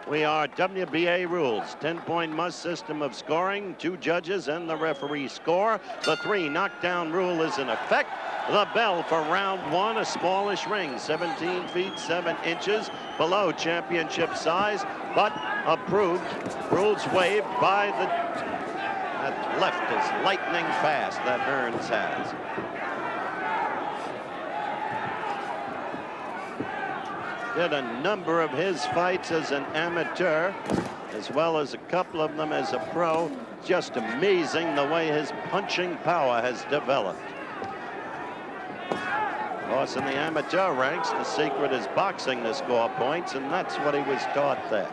We are WBA rules. 10-point must system of scoring. 2 judges and the referee score. The 3 knockdown rule is in effect. The bell for round 1, a smallish ring, 17 feet 7 inches below championship size, but approved. Rules waived by the... That left is lightning fast that Hearns has. Did a number of his fights as an amateur, as well as a couple of them as a pro. Just amazing the way his punching power has developed. Of course, in the amateur ranks, the secret is boxing to score points, and that's what he was taught there.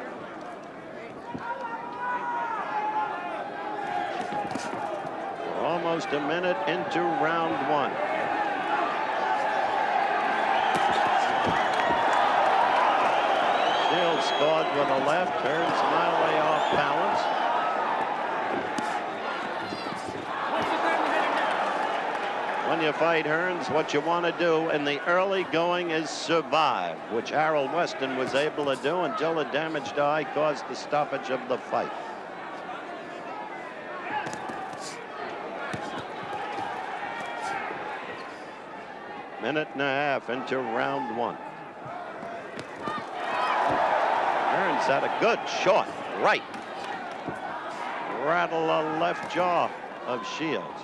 We're almost a minute into round 1. Shields scored with a left, Hearns mildly off balance. When you fight Hearns, what you want to do in the early going is survive, which Harold Weston was able to do until a damaged eye caused the stoppage of the fight. Minute and a half into round 1. Hearns had a good short right. Rattle a left jaw of Shields.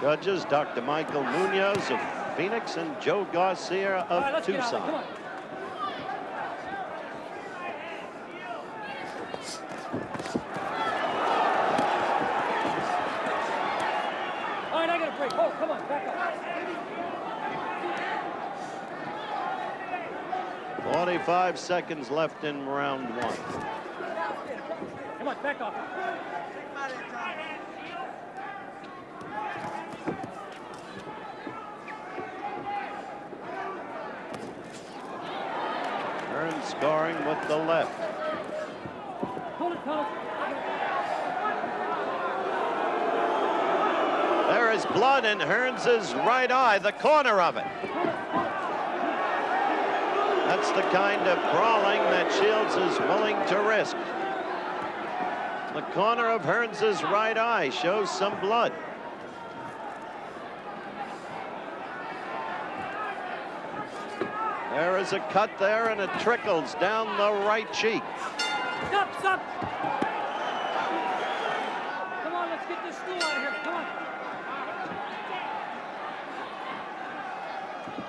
Judges, Dr. Michael Munoz of Phoenix and Joe Garcia of Tucson. All right, I got a break. Oh, come on, back up. 45 seconds left in round 1. Come on, back off. Hearns scoring with the left. Hold it, hold it. There is blood in Hearns' right eye, the corner of it. That's the kind of brawling that Shields is willing to risk. The corner of Hearns' right eye shows some blood. There is a cut there, and it trickles down the right cheek. Stop, stop. Come on, let's get this stool out of here. Come on.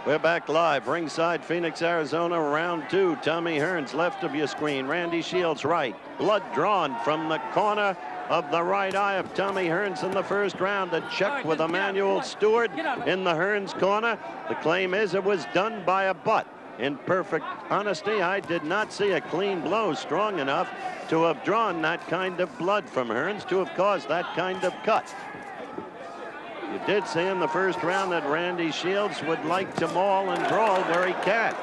We're back live, ringside, Phoenix, Arizona, round 2. Tommy Hearns, left of your screen. Randy Shields, right. Blood drawn from the corner of the right eye of Tommy Hearns in the first round. A check with Emmanuel Stewart in the Hearns corner. The claim is it was done by a butt. In perfect honesty, I did not see a clean blow strong enough to have drawn that kind of blood from Hearns to have caused that kind of cut. You did see in the first round that Randy Shields would like to maul and brawl where he can.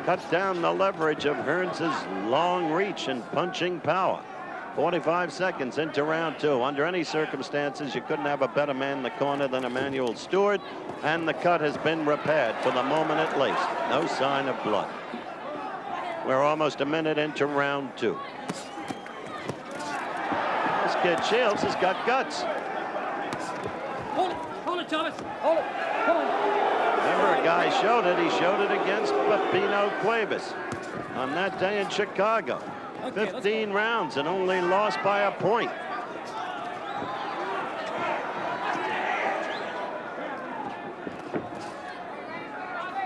Cuts down the leverage of Hearns' long reach and punching power. 45 seconds into round 2. Under any circumstances, you couldn't have a better man in the corner than Emmanuel Stewart, and the cut has been repaired for the moment at least. No sign of blood. We're almost a minute into round 2. This kid Shields has got guts. Hold it, Thomas. Hold it. Come on. Remember, a guy showed it. He showed it against Pepino Cuevas on that day in Chicago. Okay, 15 rounds and only lost by a point.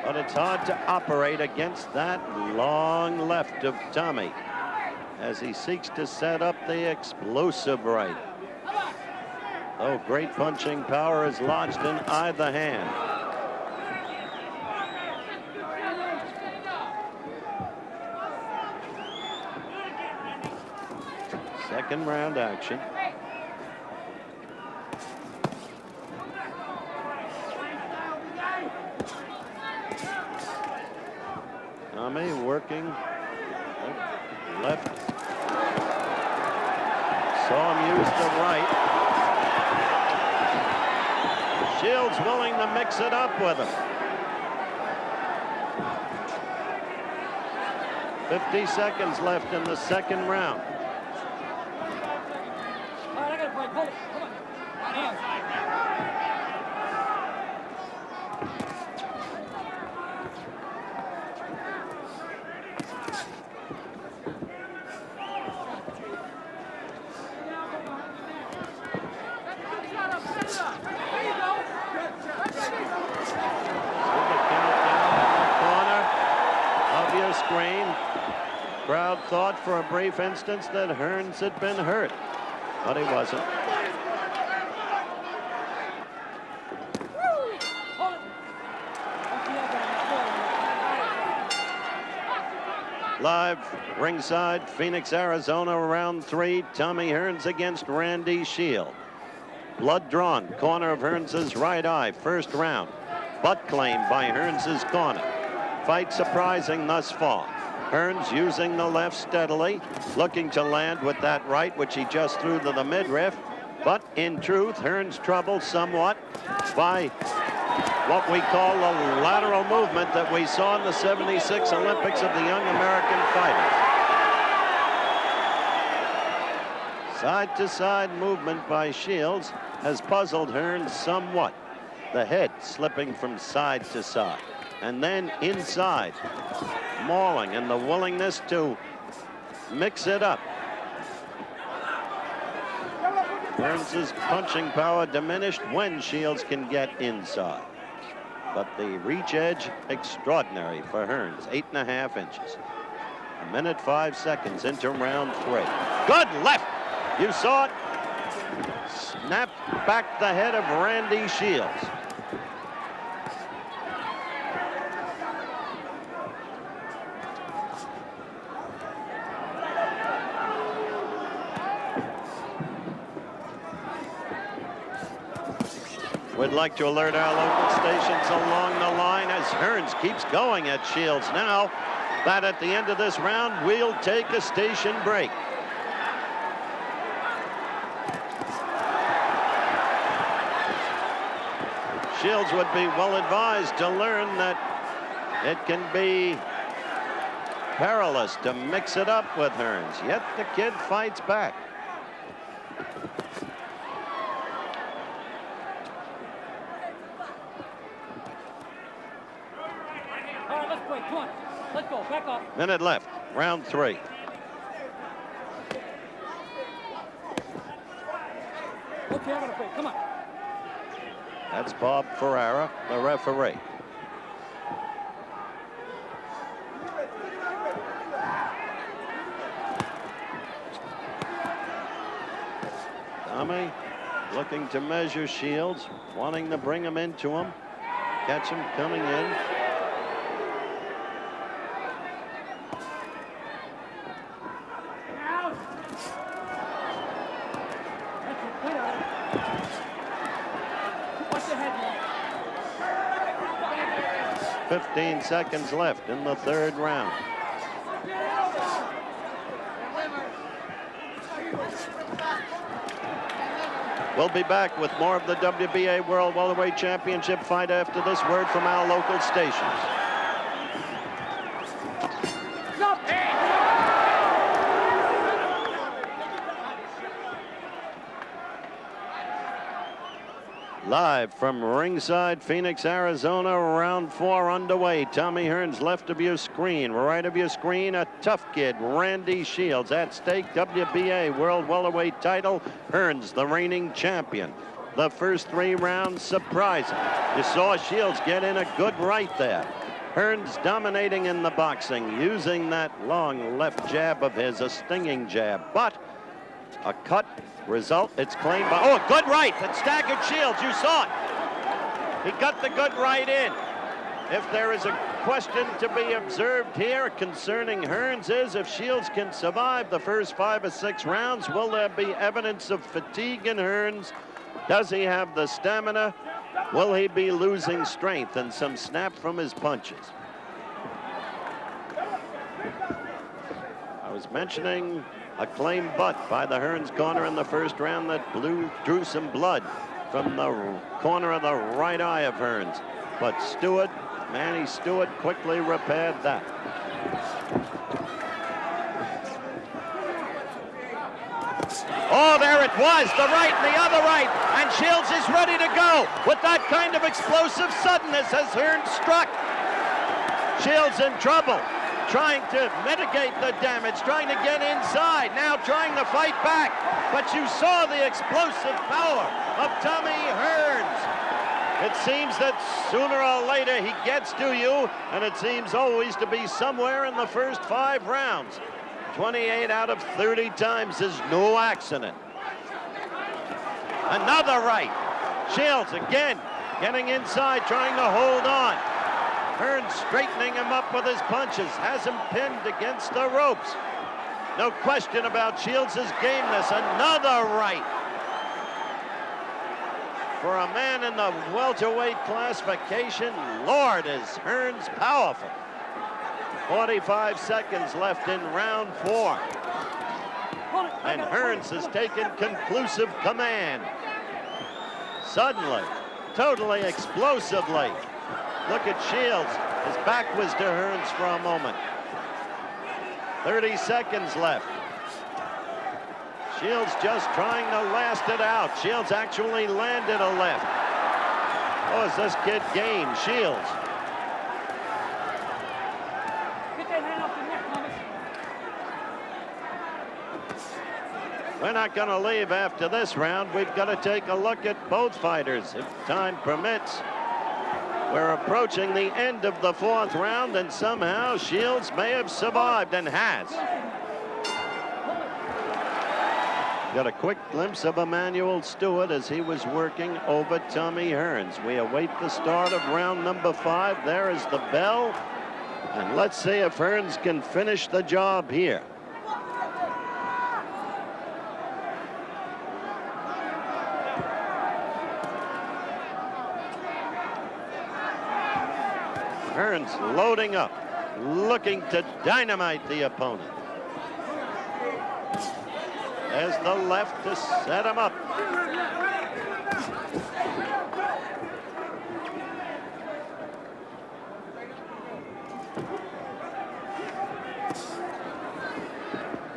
But it's hard to operate against that long left of Tommy as he seeks to set up the explosive right. Oh, great punching power is lodged in either hand. Second round action. Tommy working left. Saw him use the right. Shields willing to mix it up with him. 50 seconds left in the second round. All right, I got a break. Hold it. Come on. Hands. Screen. Crowd thought for a brief instance that Hearns had been hurt, but he wasn't. Live ringside, Phoenix, Arizona, round 3. Tommy Hearns against Randy Shield. Blood drawn, corner of Hearns' right eye, first round. Butt claim by Hearns' corner. Fight surprising thus far. Hearns using the left steadily, looking to land with that right, which he just threw to the midriff. But in truth, Hearns troubled somewhat by what we call the lateral movement that we saw in the '76 Olympics of the young American fighters. Side-to-side movement by Shields has puzzled Hearns somewhat. The head slipping from side to side. And then inside, mauling, and the willingness to mix it up. Hearns' punching power diminished when Shields can get inside. But the reach edge, extraordinary for Hearns, 8.5 inches. 1:05 into round 3. Good left. You saw it. Snapped back the head of Randy Shields. We'd like to alert our local stations along the line as Hearns keeps going at Shields now. That at the end of this round, we'll take a station break. Shields would be well advised to learn that it can be perilous to mix it up with Hearns. Yet the kid fights back. Come on, let's go, back up. Minute left, round 3. Okay, I'm gonna break, come on. That's Bob Ferrara, the referee. Tommy looking to measure Shields, wanting to bring him into him, catch him coming in. Watch the head, man. 15 seconds left in the third round. We'll be back with more of the WBA World Welterweight Championship fight after this word from our local stations. Live from ringside, Phoenix, Arizona, round 4 underway. Tommy Hearns, left of your screen. Right of your screen, a tough kid, Randy Shields. At stake, WBA World Welterweight title. Hearns, the reigning champion. The first 3 rounds, surprising. You saw Shields get in a good right there. Hearns dominating in the boxing, using that long left jab of his, a stinging jab. But a cut result, it's claimed by, oh, a good right that staggered Shields. You saw it. He got the good right in. If there is a question to be observed here concerning Hearns is if Shields can survive the first 5 or 6 rounds, will there be evidence of fatigue in Hearns? Does he have the stamina? Will he be losing strength and some snap from his punches? I was mentioning a claim butt by the Hearns corner in the first round that drew some blood from the corner of the right eye of Hearns. But Manny Stewart quickly repaired that. Oh, there it was, the right and the other right, and Shields is ready to go with that kind of explosive suddenness as Hearns struck. Shields in trouble, trying to mitigate the damage, trying to get inside, now trying to fight back. But you saw the explosive power of Tommy Hearns. It seems that sooner or later he gets to you, and it seems always to be somewhere in the first 5 rounds. 28 out of 30 times is no accident. Another right. Shields again getting inside, trying to hold on. Hearns straightening him up with his punches, has him pinned against the ropes. No question about Shields' gameness. Another right. For a man in the welterweight classification, Lord, is Hearns powerful. 45 seconds left in round 4. And Hearns has taken conclusive command. Suddenly, totally explosively. Look at Shields. His back was to Hearns for a moment. 30 seconds left. Shields just trying to last it out. Shields actually landed a left. Oh, is this kid game? Shields. Get that hand off the neck, Thomas. We're not going to leave after this round. We've got to take a look at both fighters, if time permits. We're approaching the end of the 4th round, and somehow Shields may have survived, and has. Got a quick glimpse of Emmanuel Stewart as he was working over Tommy Hearns. We await the start of round number 5. There is the bell. And let's see if Hearns can finish the job here. Hearns loading up, looking to dynamite the opponent. There's the left to set him up.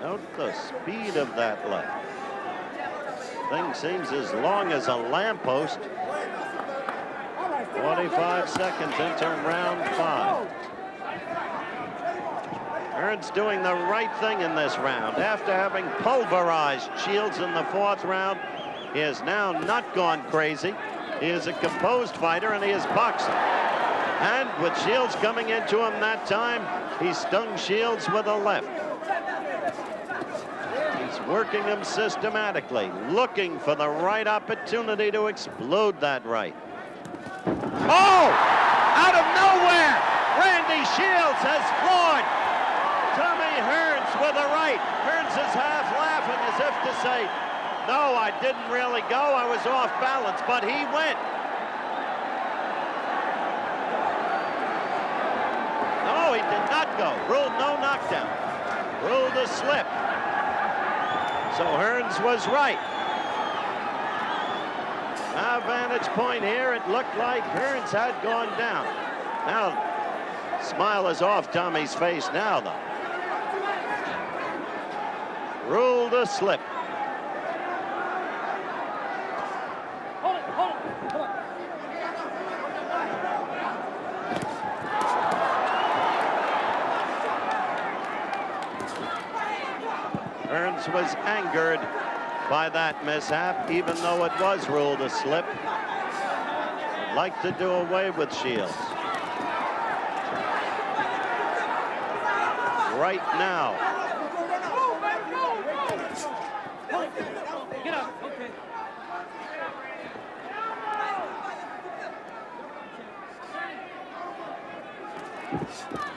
Note the speed of that left. Thing seems as long as a lamppost. 45 seconds into round 5. Hearns doing the right thing in this round. After having pulverized Shields in the 4th round, he has now not gone crazy. He is a composed fighter, and he is boxing. And with Shields coming into him that time, he stung Shields with a left. He's working him systematically, looking for the right opportunity to explode that right. Oh! Out of nowhere, Randy Shields has floored Tommy Hearns with a right. Hearns is half laughing as if to say, no, I didn't really go. I was off balance, but he went. No, he did not go. Ruled no knockdown. Ruled a slip. So Hearns was right. Our vantage point here, it looked like Hearns had gone down. Now, smile is off Tommy's face now, though. Ruled a slip. Hold it, come on. Hearns was angered by that mishap, even though it was ruled a slip. I'd like to do away with Shields. Right now. Get up, okay.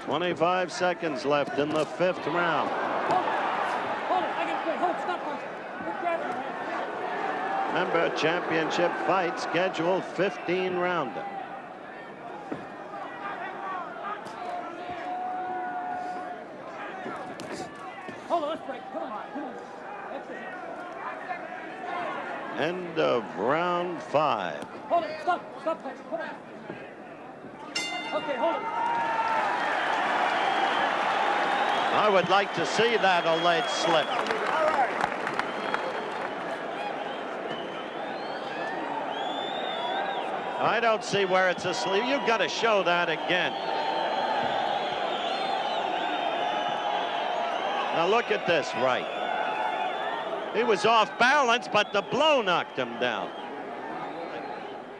25 seconds left in the 5th round. Hold it, I get good. Hold it, stop punching. Quit grabbing it. Remember, championship fight scheduled 15-rounder. Hold on, let's break. Come on. That's it. End of round 5. Hold it. Stop. Stop. Come on. Okay, hold it. I would like to see that alleged slip. I don't see where it's a slip. You've got to show that again. Now look at this right. He was off balance, but the blow knocked him down.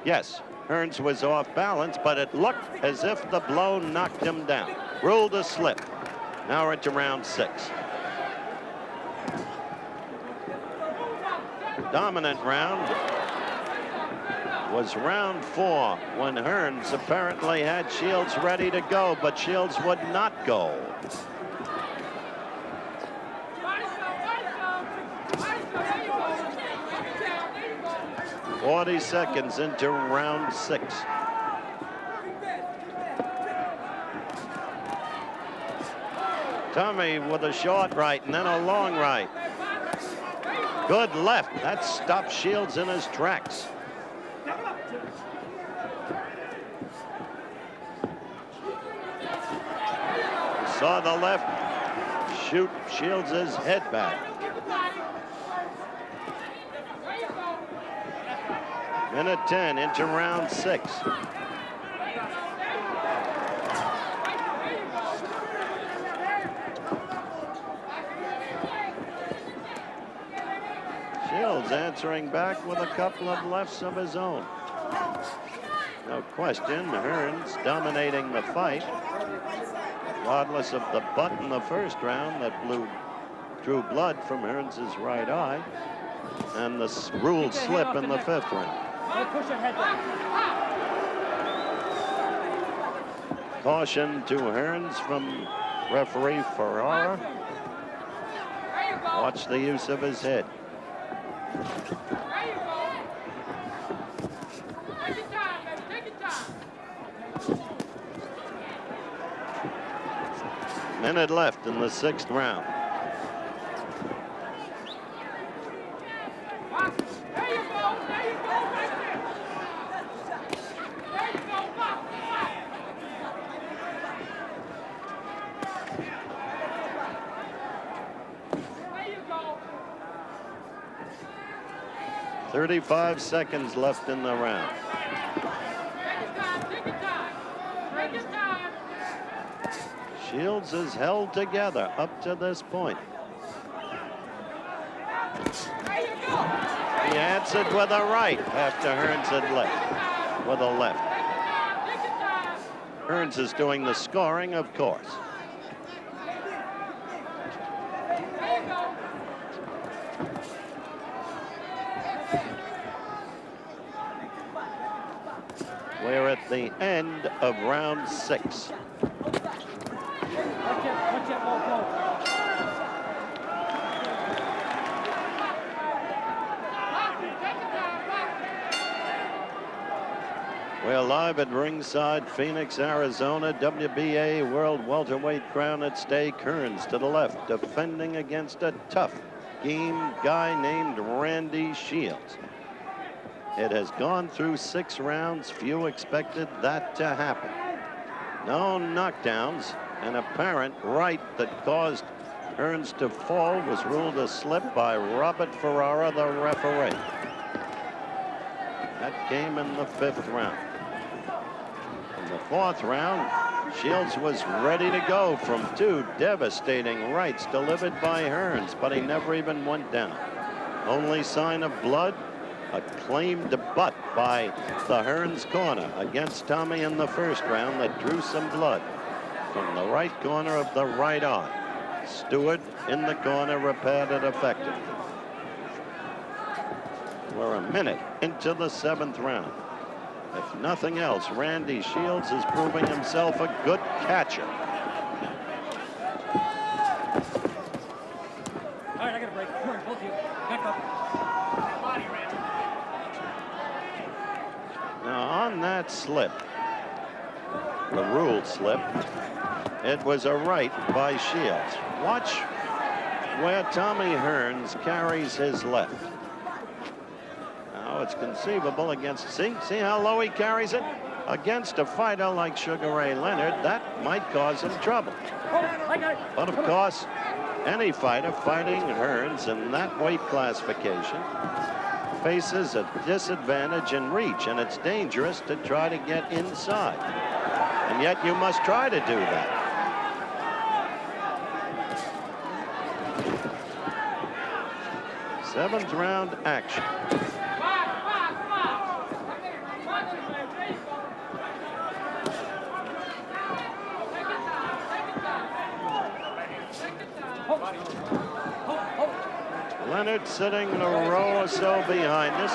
Yes, Hearns was off balance, but it looked as if the blow knocked him down. Ruled a slip. Now we're into round 6. Dominant round was round 4 when Hearns apparently had Shields ready to go, but Shields would not go. "40 seconds into round 6. Tommy with a short right and then a long right. Good left. That stopped Shields in his tracks. Saw the left shoot Shields' head back. Minute 10 into round 6. Shields answering back with a couple of lefts of his own. No question, Hearns dominating the fight, regardless of the butt in the first round that drew blood from Hearns' right eye, and the ruled slip in the 5th round. Push your head down. Caution to Hearns from referee Ferrara. Watch the use of his head. Minute left in the 6th round. "35 seconds left in the round. Shields is held together up to this point. He answered with a right after Hearns had left with a left. Hearns is doing the scoring, of course. We're at the end of round 6. We're live at ringside, Phoenix, Arizona. WBA World Welterweight crown at stake. Hearns to the left, defending against a tough game guy named Randy Shields. It has gone through 6 rounds. Few expected that to happen. No knockdowns. An apparent right that caused Hearns to fall was ruled a slip by Robert Ferrara, the referee. That came in the 5th round. In the 4th round, Shields was ready to go from 2 devastating rights delivered by Hearns, but he never even went down. Only sign of blood, a claimed butt by the Hearns corner against Tommy in the 1st round that drew some blood from the right corner of the right eye. Stewart in the corner repaired it effectively. We're a minute into the 7th round. If nothing else, Randy Shields is proving himself a good catcher. All right, I got a break. Come on, both of you. Back up. Now on that slip, the ruled slip, it was a right by Shields. Watch where Tommy Hearns carries his left. it's conceivable against, see how low he carries it? Against a fighter like Sugar Ray Leonard, that might cause him trouble. But of course, any fighter fighting Hearns in that weight classification faces a disadvantage in reach, and it's dangerous to try to get inside. And yet you must try to do that. Seventh round action. Leonard sitting a row or so behind us,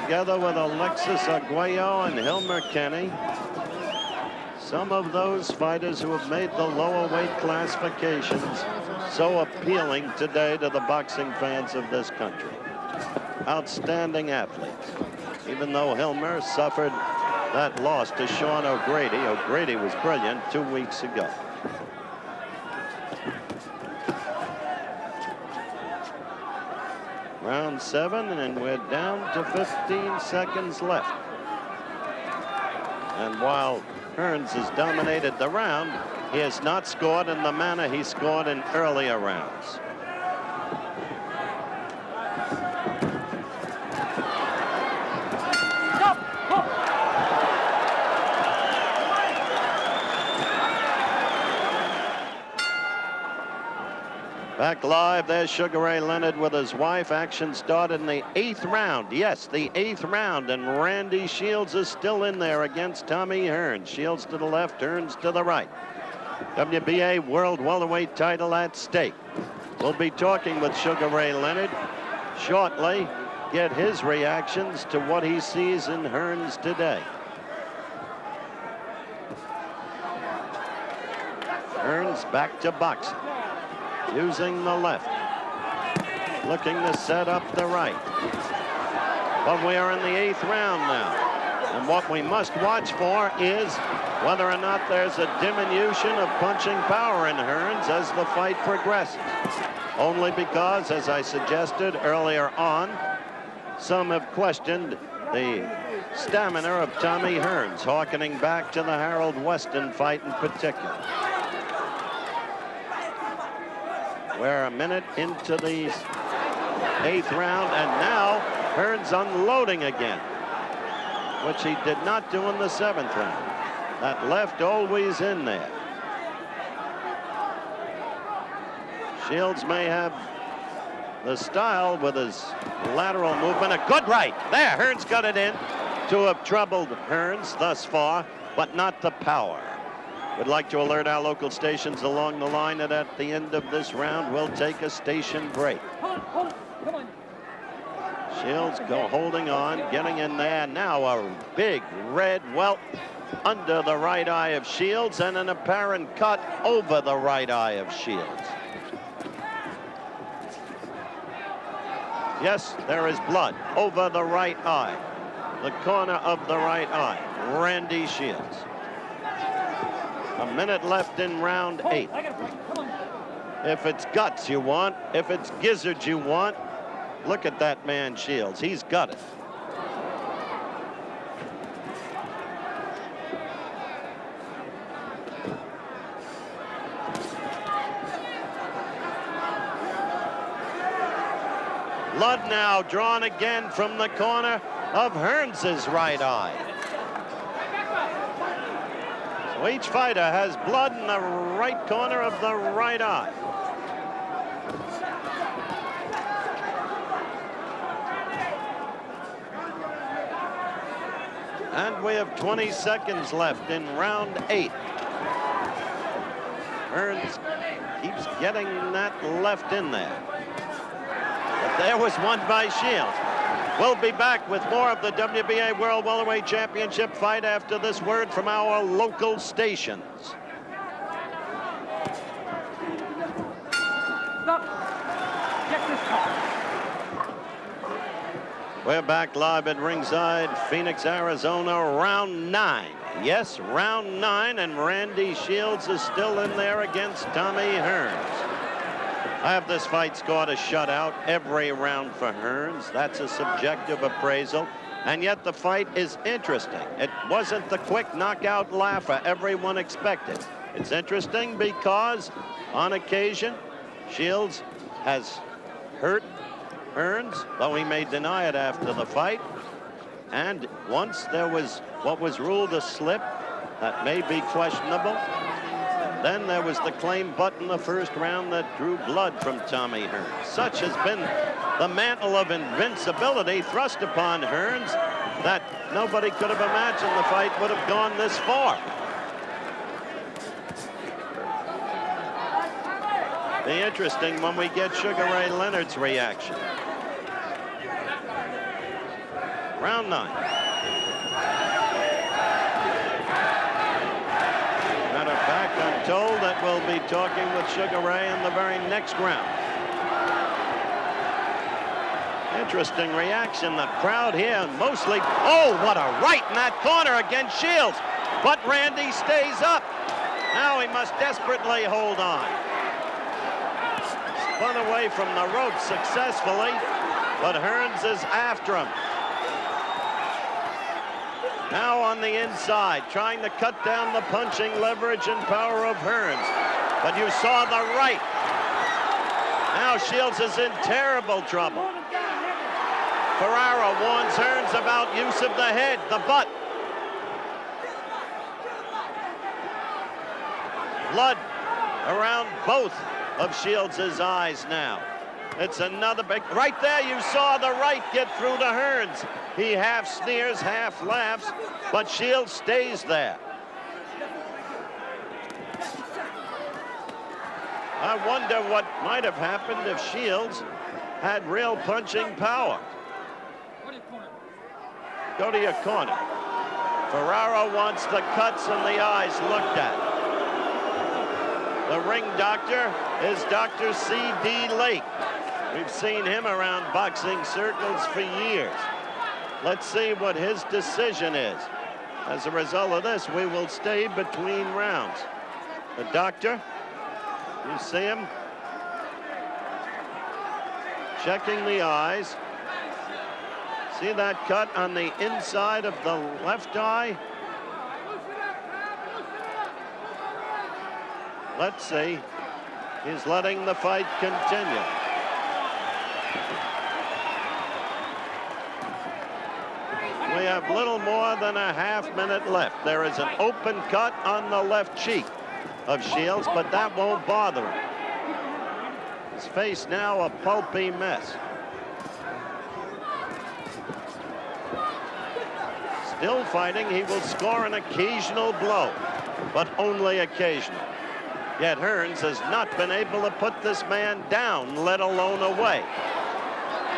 together with Alexis Arguello and Hilmer Kenny. Some of those fighters who have made the lower weight classifications so appealing today to the boxing fans of this country. Outstanding athletes. Even though Hilmer suffered that loss to Sean O'Grady. O'Grady was brilliant 2 weeks ago. Round 7, and we're down to 15 seconds left. And while Hearns has dominated the round, he has not scored in the manner he scored in earlier rounds. Back live, there's Sugar Ray Leonard with his wife. Action started in the 8th round. Yes, the 8th round, and Randy Shields is still in there against Tommy Hearns. Shields to the left, Hearns to the right. WBA World Welterweight title at stake. We'll be talking with Sugar Ray Leonard shortly, get his reactions to what he sees in Hearns today. Hearns back to boxing. Using the left, looking to set up the right. But we are in the 8th round now. And what we must watch for is whether or not there's a diminution of punching power in Hearns as the fight progresses. Only because, as I suggested earlier on, some have questioned the stamina of Tommy Hearns, hearkening back to the Harold Weston fight in particular. We're a minute into the 8th round, and now Hearns unloading again, which he did not do in the 7th round. That left always in there. Shields may have the style with his lateral movement. A good right. There, Hearns got it in to have troubled Hearns thus far, but not the power. Would like to alert our local stations along the line that at the end of this round, we'll take a station break. Come on. Shields holding on, getting in there. Now a big red welt under the right eye of Shields and an apparent cut over the right eye of Shields. Yes, there is blood over the right eye. The corner of the right eye. Randy Shields. A minute left in round 8. If it's guts you want, if it's gizzards you want, look at that man Shields. He's got it. Blood now drawn again from the corner of Hearns' right eye. So each fighter has blood in the right corner of the right eye. And we have 20 seconds left in round 8. Hearns keeps getting that left in there. But there was one by Shields. We'll be back with more of the WBA World Welterweight Championship fight after this word from our local stations. Stop. Get this car. We're back live at ringside, Phoenix, Arizona, round 9. Yes, round 9, and Randy Shields is still in there against Tommy Hearns. I have this fight scored a shutout every round for Hearns. That's a subjective appraisal. And yet the fight is interesting. It wasn't the quick knockout laugher everyone expected. It's interesting because on occasion, Shields has hurt Hearns, though he may deny it after the fight. And once there was what was ruled a slip that may be questionable. Then there was the claim butt in the first round that drew blood from Tommy Hearns. Such has been the mantle of invincibility thrust upon Hearns that nobody could have imagined the fight would have gone this far. Be interesting when we get Sugar Ray Leonard's reaction. Round 9. Matter of fact, I'm told that we'll be talking with Sugar Ray in the very next round. Interesting reaction. The crowd here mostly. Oh, what a right in that corner against Shields. But Randy stays up. Now he must desperately hold on. Spun away from the rope successfully, but Hearns is after him. Now on the inside, trying to cut down the punching leverage and power of Hearns. But you saw the right. Now Shields is in terrible trouble. Ferrara warns Hearns about use of the head, the butt. Blood around both of Shields' eyes now. It's another big, right there you saw the right get through to Hearns. He half sneers, half laughs, but Shields stays there. I wonder what might have happened if Shields had real punching power. Go to your corner. Ferrara wants the cuts and the eyes looked at. The ring doctor is Dr. C.D. Lake. We've seen him around boxing circles for years. Let's see what his decision is. As a result of this, we will stay between rounds. The doctor, you see him checking the eyes. See that cut on the inside of the left eye? Let's see. He's letting the fight continue. We have little more than a half-minute left. There is an open cut on the left cheek of Shields, but that won't bother him. His face now a pulpy mess. Still fighting, he will score an occasional blow, but only occasional. Yet Hearns has not been able to put this man down, let alone away.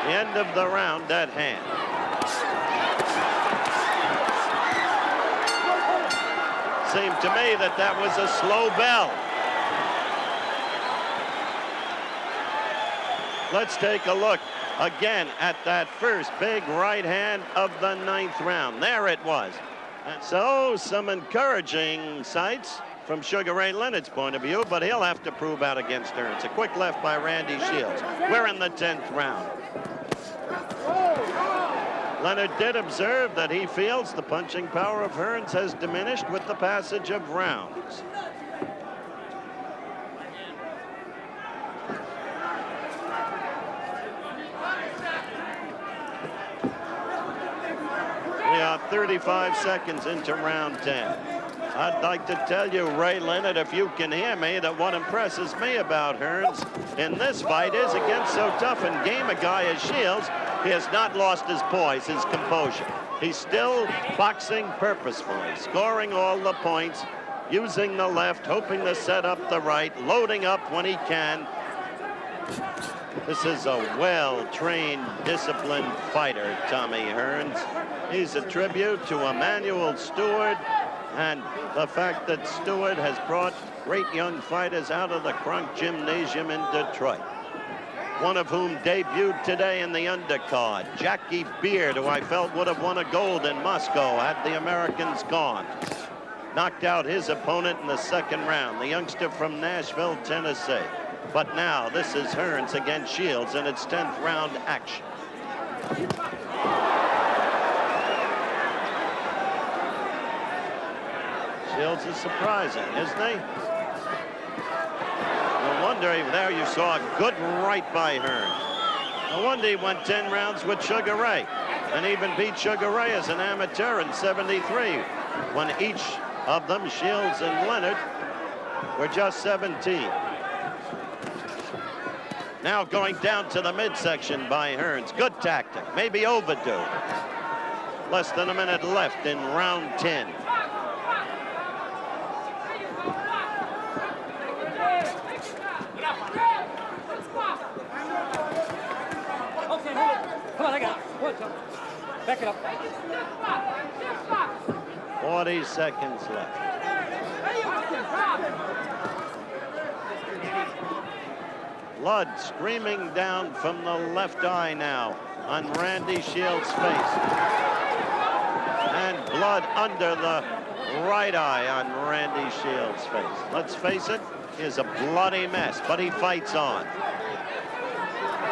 The end of the round at hand. Seemed to me that that was a slow bell. Let's take a look again at that first big right hand of the 9th round. There it was. And so some encouraging sights from Sugar Ray Leonard's point of view, but he'll have to prove out against Hearns. A quick left by Randy Shields. We're in the 10th round. Leonard did observe that he feels the punching power of Hearns has diminished with the passage of rounds. We are 35 seconds into round 10. I'd like to tell you, Ray Leonard, if you can hear me, that what impresses me about Hearns in this fight is against so tough and game a guy as Shields, he has not lost his poise, his composure. He's still boxing purposefully, scoring all the points, using the left, hoping to set up the right, loading up when he can. This is a well-trained, disciplined fighter, Tommy Hearns. He's a tribute to Emanuel Stewart and the fact that Stewart has brought great young fighters out of the Kronk Gymnasium in Detroit. One of whom debuted today in the undercard, Jackie Beard, who I felt would have won a gold in Moscow had the Americans gone. Knocked out his opponent in the 2nd round, the youngster from Nashville, Tennessee. But now this is Hearns against Shields in its 10th round action. Shields is surprising, isn't he? No wonder there you saw a good right by Hearns. No wonder he went 10 rounds with Sugar Ray and even beat Sugar Ray as an amateur in '73 when each of them, Shields and Leonard, were just 17. Now going down to the midsection by Hearns. Good tactic, maybe overdue. Less than a minute left in round 10. Come on, I got it. Back it up. 40 seconds left. Blood streaming down from the left eye now on Randy Shields' face. And blood under the right eye on Randy Shields' face. Let's face it, he's a bloody mess, but he fights on.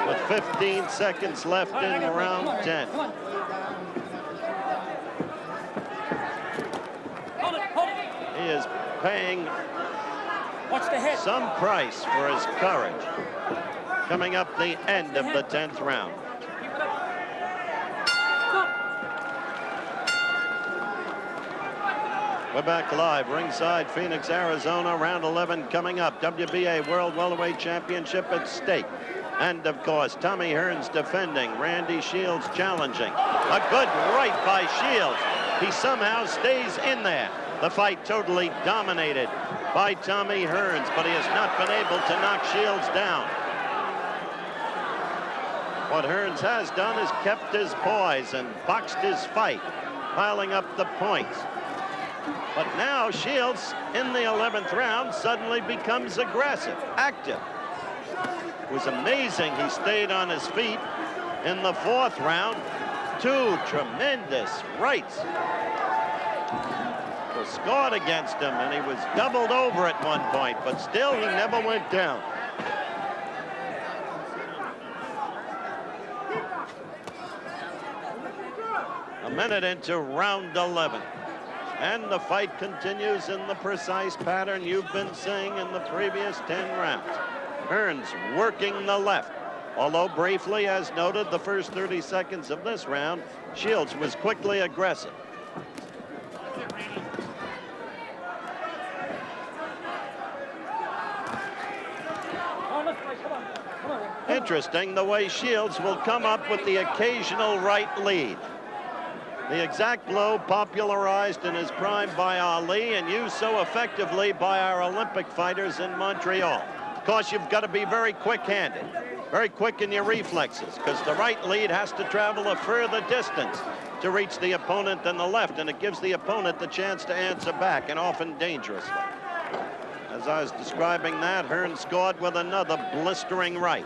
With 15 seconds left in round 10. He is paying some price for his courage. Coming up the end of the 10th round. We're back live, ringside, Phoenix, Arizona, round 11 coming up. WBA World Welterweight Championship at stake. And, of course, Tommy Hearns defending, Randy Shields challenging. A good right by Shields. He somehow stays in there. The fight totally dominated by Tommy Hearns, but he has not been able to knock Shields down. What Hearns has done is kept his poise and boxed his fight, piling up the points. But now Shields, in the 11th round, suddenly becomes aggressive, active. It was amazing he stayed on his feet in the 4th round. 2 tremendous rights were scored against him, and he was doubled over at one point, but still he never went down. A minute into round 11. And the fight continues in the precise pattern you've been seeing in the previous 10 rounds. Hearns working the left. Although briefly, as noted, the first 30 seconds of this round, Shields was quickly aggressive. Interesting the way Shields will come up with the occasional right lead. The exact blow popularized in his prime by Ali and used so effectively by our Olympic fighters in Montreal. Of course, you've got to be very quick-handed, very quick in your reflexes, because the right lead has to travel a further distance to reach the opponent than the left, and it gives the opponent the chance to answer back, and often dangerously. As I was describing that, Hearns scored with another blistering right.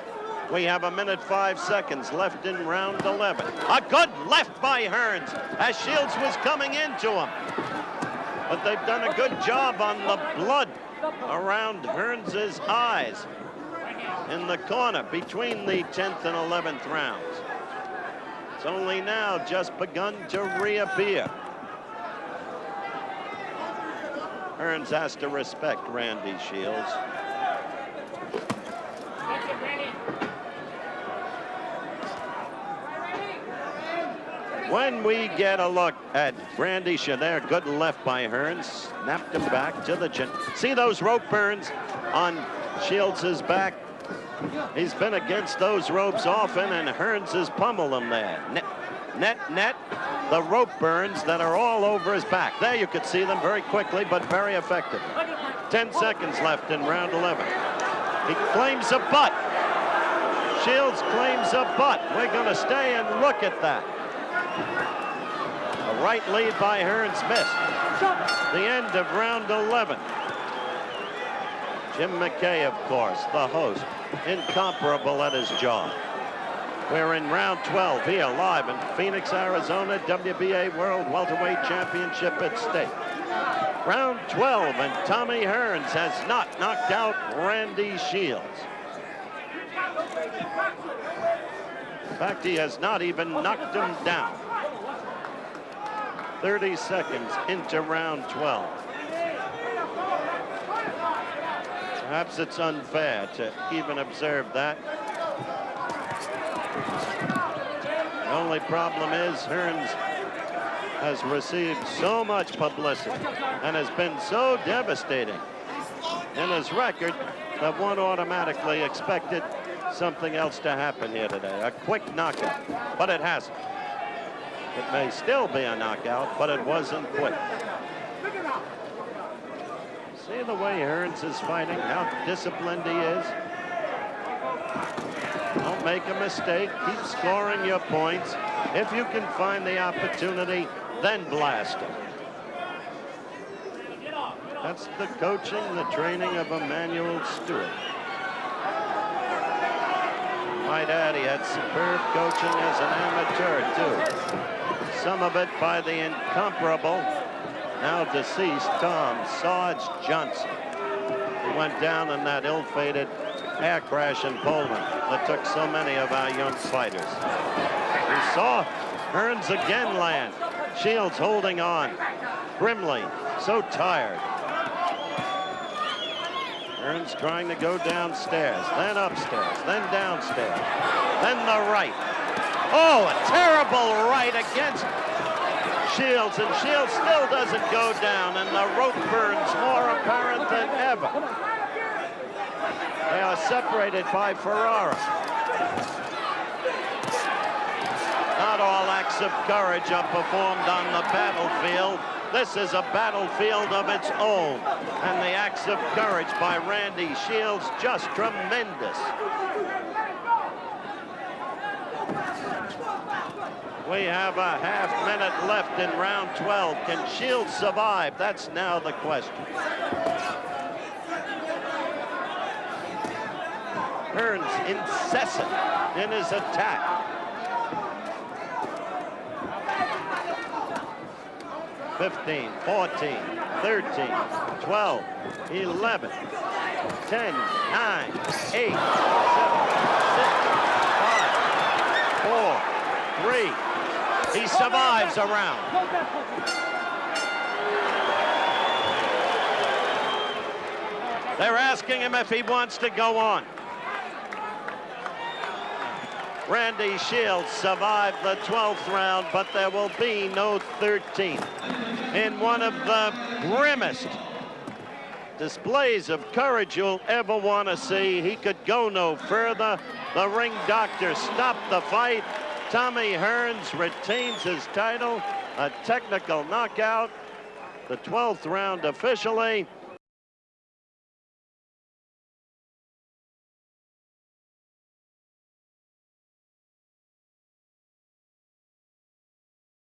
We have a minute 5 seconds left in round 11. A good left by Hearns as Shields was coming into him. But they've done a good job on the blood around Hearns' eyes in the corner between the 10th and 11th rounds. It's only now just begun to reappear. Hearns has to respect Randy Shields. When we get a look at Randy there, good left by Hearns, snapped him back to the chin. See those rope burns on Shields' back? He's been against those ropes often, and Hearns has pummeled him there. Net, the rope burns that are all over his back. There you could see them very quickly, but very effectively. 10 seconds left in round 11. He claims a butt. Shields claims a butt. We're going to stay and look at that. A right lead by Hearns missed. The end of round 11. Jim McKay, of course, the host, incomparable at his job. We're in round 12 here live in Phoenix, Arizona, WBA World Welterweight Championship at stake. Round 12, and Tommy Hearns has not knocked out Randy Shields. In fact, he has not even knocked him down. 30 seconds into round 12. Perhaps it's unfair to even observe that. The only problem is Hearns has received so much publicity and has been so devastating in his record that one automatically expected something else to happen here today. A quick knockout, but it hasn't. It may still be a knockout, but it wasn't quick. See the way Hearns is fighting, how disciplined he is. Don't make a mistake. Keep scoring your points. If you can find the opportunity, then blast him. That's the coaching, the training of Emanuel Stewart. Might add, he had superb coaching as an amateur, too. Some of it by the incomparable, now deceased, Tom Sarge Johnson. He went down in that ill-fated air crash in Poland that took so many of our young fighters. We saw Hearns again land. Shields holding on. Grimly, so tired. Hearns trying to go downstairs, then upstairs, then downstairs, then the right. Oh, a terrible right against Shields, and Shields still doesn't go down, and the rope burn's more apparent than ever. They are separated by Ferrara. Not all acts of courage are performed on the battlefield. This is a battlefield of its own, and the acts of courage by Randy Shields just tremendous. We have a half-minute left in round 12. Can Shields survive? That's now the question. Hearns incessant in his attack. 15, 14, 13, 12, 11, 10, 9, 8, 7, 6, 5, 4, 3. He survives a round. They're asking him if he wants to go on. Randy Shields survived the 12th round, but there will be no 13th. In one of the grimmest displays of courage you'll ever want to see, he could go no further. The ring doctor stopped the fight. Tommy Hearns retains his title, a technical knockout. The 12th round officially.